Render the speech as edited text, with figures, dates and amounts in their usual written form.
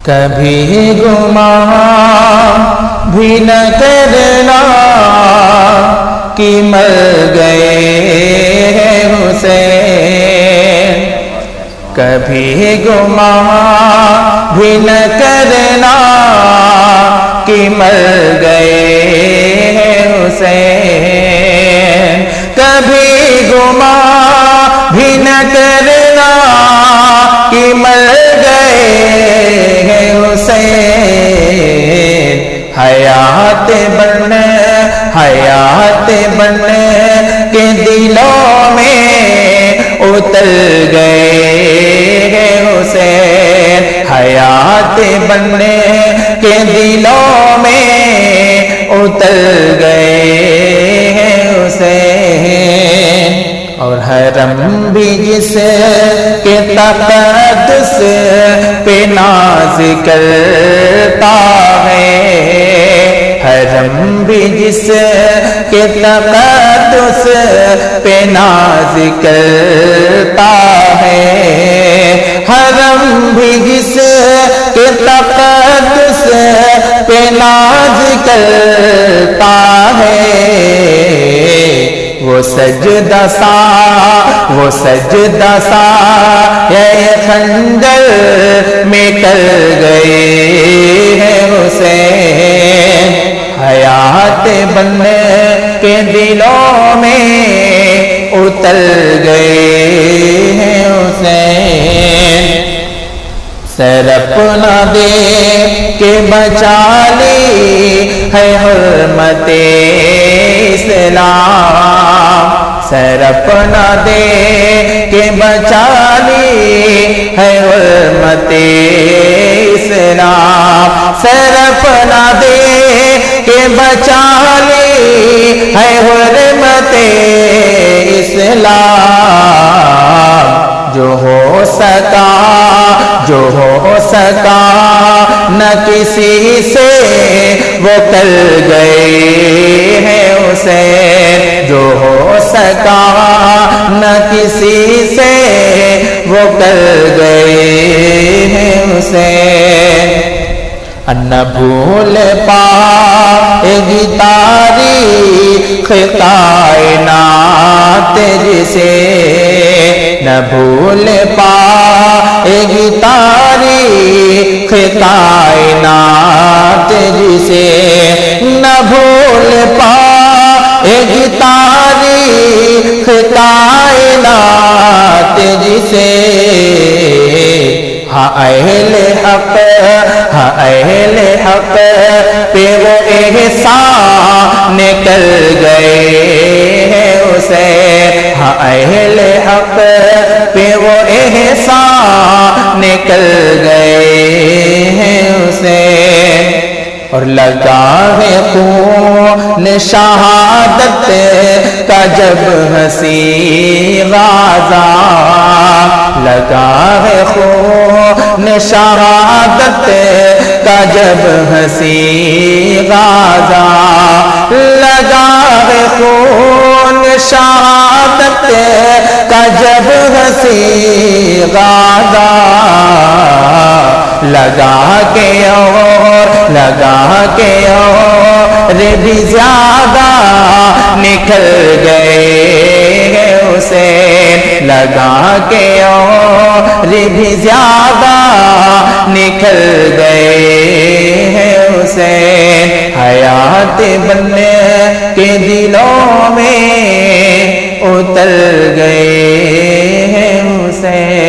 کبھی گمان بھی نہ کرنا کہ مر گئے ہیں حسین، کبھی گمان بھی نہ کرنا کہ مر گئے ہیں حسین، کبھی گمان بھی نہ کرنا کہ مر گئے ہیں حسین، حیات بن کے دلوں میں اتر گئے ہیں حسین، حیات بن کے دلوں میں اتر گئے ہیں حسین، اور حرم بھی جس کے تقدس پہ ناز کرتا ہے، حرم بھی جس کے تقدس پہ ناز کرتا ہے، حرم بھی جس کے تقدس پہ ناز کرتا ہے، وہ سجدہ سا یہ خنجر میں کر گئے ہیں حسین، حیات بن کے دلوں میں اتر گئے ہیں حسین، سر اپنا دے کے بچا لی ہے حرمت اسلام، سر اپنا دے کے بچا لی ہے حرمت اسلام، سر اپنا دے کے بچا لی ہے حرمت اسلام، جو ہو سکا نہ کسی سے وہ کر گئے ہیں حسین، جو ہو سکا نہ کسی سے وہ کر گئے ہیں حسین، نہ بھول پائے گی تاریخ کائنات جسے، نہ بھول پائے گی تاریخ کائنات جسے، نہ بھول پائے گی تاریخ کائنات جسے، ہاں اہل حق پہ وہ احسان کر گئے ہیں حسین، ہاں اہل حق پہ وہ احسان کر گئے ہیں حسین، اور لگا ہے خون شہادت کا جب ہنسی غازہ، لگا ہے خون شہادت کا جب ہنسی غازہ، لگا ہے خون شہادت کا جب ہنسی غازہ، لگا کے اور بھی زیادہ نکل گئے ہیں حسین، لگا کے اور بھی زیادہ نکل گئے ہیں حسین، حیات بن کے دلوں میں اتر گئے ہیں حسین۔